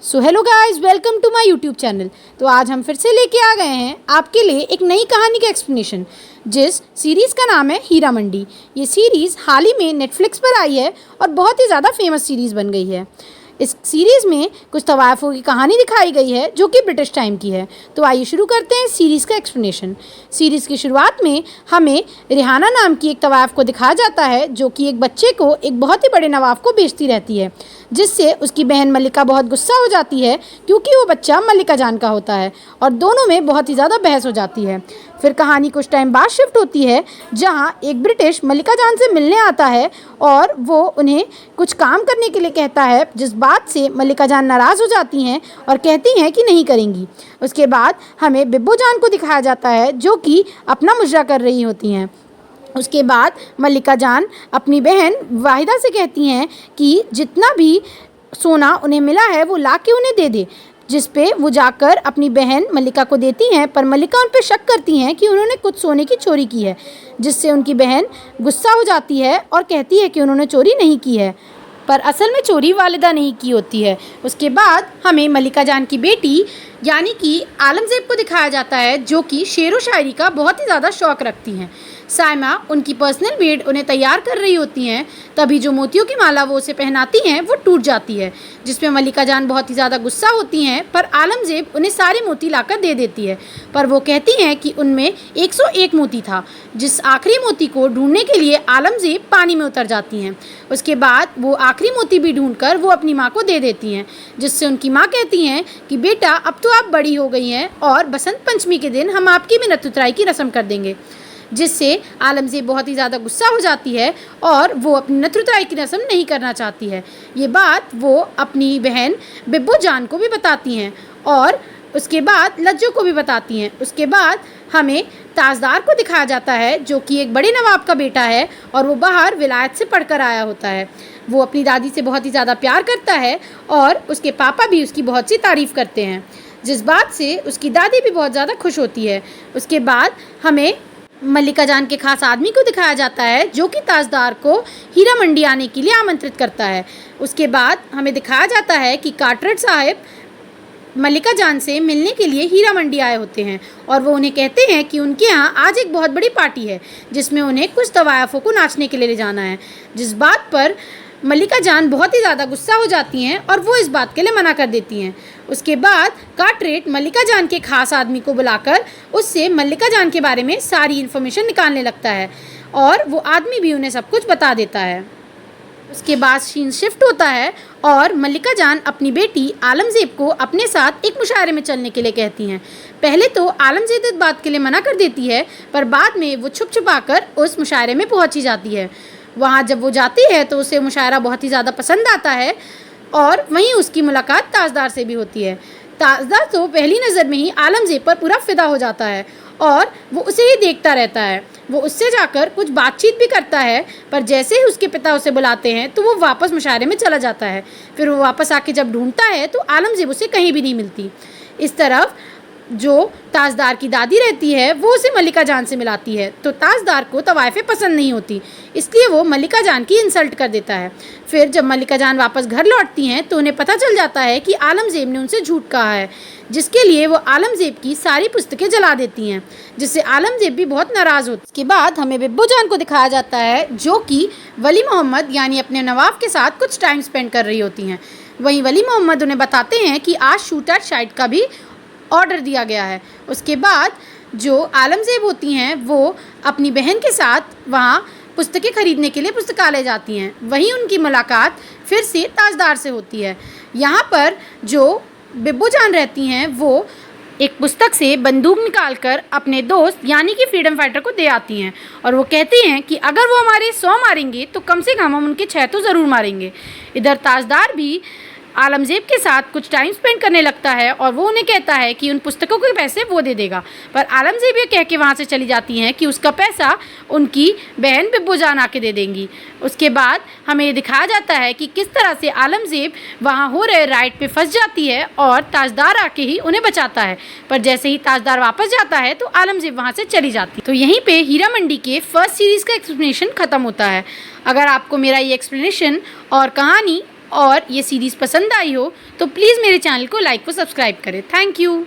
So hello guys, welcome to my YouTube channel. तो आज हम फिर से लेके आ गए हैं आपके लिए एक नई कहानी का एक्सप्लेनेशन, जिस सीरीज़ का नाम है हीरा मंडी। ये सीरीज़ हाल ही में नेटफ्लिक्स पर आई है और बहुत ही ज़्यादा फेमस सीरीज़ बन गई है। इस सीरीज़ में कुछ तवायफ़ों की कहानी दिखाई गई है जो कि ब्रिटिश टाइम की है। तो आइए शुरू करते हैं सीरीज़ का एक्सप्लेनेशन। सीरीज़ की शुरुआत में हमें रिहाना नाम की एक तवायफ़ को दिखाया जाता है जो कि एक बच्चे को एक बहुत ही बड़े नवाब को बेचती रहती है, जिससे उसकी बहन मल्लिका बहुत गुस्सा हो जाती है क्योंकि वो बच्चा मल्लिका जान का होता है और दोनों में बहुत ही ज़्यादा बहस हो जाती है। फिर कहानी कुछ टाइम बाद शिफ्ट होती है जहाँ एक ब्रिटिश मल्लिका जान से मिलने आता है और वो उन्हें कुछ काम करने के लिए कहता है, जिस बात से मल्लिका जान नाराज़ हो जाती हैं और कहती हैं कि नहीं करेंगी। उसके बाद हमें बिब्बो जान को दिखाया जाता है जो कि अपना मुजरा कर रही होती हैं। उसके बाद मल्लिका जान अपनी बहन वाहिदा से कहती हैं कि जितना भी सोना उन्हें मिला है वो ला के उन्हें दे दे, जिस पे वो जाकर अपनी बहन मल्लिका को देती हैं। पर मल्लिका उन पे शक करती हैं कि उन्होंने कुछ सोने की चोरी की है, जिससे उनकी बहन गुस्सा हो जाती है और कहती है कि उन्होंने चोरी नहीं की है, पर असल में चोरी वालिदा नहीं की होती है। उसके बाद हमें मल्लिका जान की बेटी यानी कि आलमज़ेब को दिखाया जाता है जो कि शेर व शायरी का बहुत ही ज़्यादा शौक़ रखती हैं। साइमा उनकी पर्सनल मेड उन्हें तैयार कर रही होती हैं, तभी जो मोतियों की माला वो उसे पहनाती हैं वो टूट जाती है, जिसमें मल्लिका जान बहुत ही ज़्यादा गुस्सा होती हैं। पर आलमज़ेब उन्हें सारे मोती लाकर दे देती है, पर वो कहती हैं कि उनमें 101 मोती था। जिस आखिरी मोती को ढूंढने के लिए आलमज़ेब पानी में उतर जाती हैं। उसके बाद वो आखिरी मोती भी ढूंढकर वो अपनी माँ को दे देती हैं, जिससे उनकी माँ कहती हैं कि बेटा अब तो आप बड़ी हो गई हैं और बसंत पंचमी के दिन हम आपकी मिन्नत उतराई की रस्म कर देंगे, जिससे आलमज़ेब बहुत ही ज़्यादा गुस्सा हो जाती है और वो अपनी मिन्नत उतराई की रस्म नहीं करना चाहती है। ये बात वो अपनी बहन बिब्बो जान को भी बताती हैं और उसके बाद लज्जो को भी बताती हैं। उसके बाद हमें ताजदार को दिखाया जाता है जो कि एक बड़े नवाब का बेटा है और वो बाहर विलायत से पढ़कर आया होता है। वो अपनी दादी से बहुत ही ज़्यादा प्यार करता है और उसके पापा भी उसकी बहुत सी तारीफ़ करते हैं, जिस बात से उसकी दादी भी बहुत ज़्यादा खुश होती है। उसके बाद हमें मल्लिका जान के खास आदमी को दिखाया जाता है जो कि ताजदार को हीरा मंडी आने के लिए आमंत्रित करता है। उसके बाद हमें दिखाया जाता है कि कार्टरेट साहब मल्लिका जान से मिलने के लिए हीरा मंडी आए होते हैं और वो उन्हें कहते हैं कि उनके यहाँ आज एक बहुत बड़ी पार्टी है जिसमें उन्हें कुछ तवायफ़ों को नाचने के लिए ले जाना है, जिस बात पर मल्लिका जान बहुत ही ज़्यादा गुस्सा हो जाती हैं और वो इस बात के लिए मना कर देती हैं। उसके बाद कार्टरेट मल्लिका जान के खास आदमी को बुलाकर उससे मल्लिका जान के बारे में सारी इन्फॉर्मेशन निकालने लगता है और वो आदमी भी उन्हें सब कुछ बता देता है। उसके बाद सीन शिफ्ट होता है और मल्लिका जान अपनी बेटी आलमज़ेब को अपने साथ एक मुशायरे में चलने के लिए कहती हैं। पहले तो आलमज़ेब इस बात के लिए मना कर देती है, पर बाद में वो छुप छुपाकर उस मुशायरे में पहुंची जाती है। वहाँ जब वो जाती है तो उसे मुशायरा बहुत ही ज़्यादा पसंद आता है और वहीं उसकी मुलाकात ताजदार से भी होती है। ताजदार तो पहली नज़र में ही आलमज़ेब पर पूरा फिदा हो जाता है और वो उसे ही देखता रहता है। वो उससे जाकर कुछ बातचीत भी करता है, पर जैसे ही उसके पिता उसे बुलाते हैं तो वो वापस मुशायरे में चला जाता है। फिर वो वापस आके जब ढूंढता है तो आलमज़ेब उसे कहीं भी नहीं मिलती। इस तरफ जो ताजदार की दादी रहती है वो उसे मल्लिका जान से मिलाती है, तो ताजदार को तवायफ़ें पसंद नहीं होती, इसलिए वो मल्लिका जान की इंसल्ट कर देता है। फिर जब मल्लिका जान वापस घर लौटती हैं तो उन्हें पता चल जाता है कि आलमज़ेब ने उनसे झूठ कहा है, जिसके लिए वो आलमज़ेब की सारी पुस्तकें जला देती हैं, जिससे आलमज़ेब भी बहुत नाराज़ होती है। इसके बाद हमें बिब्बो जान को दिखाया जाता है जो कि वली मोहम्मद यानी अपने नवाब के साथ कुछ टाइम स्पेंड कर रही होती हैं। वहीं वली मोहम्मद उन्हें बताते हैं कि आज शूट एट साइट का भी ऑर्डर दिया गया है। उसके बाद जो आलमज़ेब होती हैं वो अपनी बहन के साथ वहाँ पुस्तकें खरीदने के लिए पुस्तकालय जाती हैं। वहीं उनकी मुलाकात फिर से ताजदार से होती है। यहाँ पर जो बिब्बो जान रहती हैं वो एक पुस्तक से बंदूक निकालकर अपने दोस्त यानी कि फ्रीडम फाइटर को दे आती हैं और वो कहती हैं कि अगर वो हमारे 100 मारेंगे तो कम से कम हम उनके 6 तो ज़रूर मारेंगे। इधर ताजदार भी आलमज़ेब के साथ कुछ टाइम स्पेंड करने लगता है और वो उन्हें कहता है कि उन पुस्तकों के पैसे वो दे देगा, पर आलमज़ेब ये कह के वहाँ से चली जाती हैं कि उसका पैसा उनकी बहन बिब्बो जान आके दे देंगी। उसके बाद हमें ये दिखाया जाता है कि किस तरह से आलमज़ेब वहाँ हो रहे राइड पे फंस जाती है और ताजदार आके ही उन्हें बचाता है, पर जैसे ही ताजदार वापस जाता है तो आलमज़ेब वहाँ से चली जाती है। तो यहीं पर हीरा मंडी के फर्स्ट सीरीज़ का एक्सप्लेनेशन ख़त्म होता है। अगर आपको मेरा ये एक्सप्लेनेशन और कहानी और ये सीरीज़ पसंद आई हो तो प्लीज़ मेरे चैनल को लाइक व सब्सक्राइब करें। Thank you.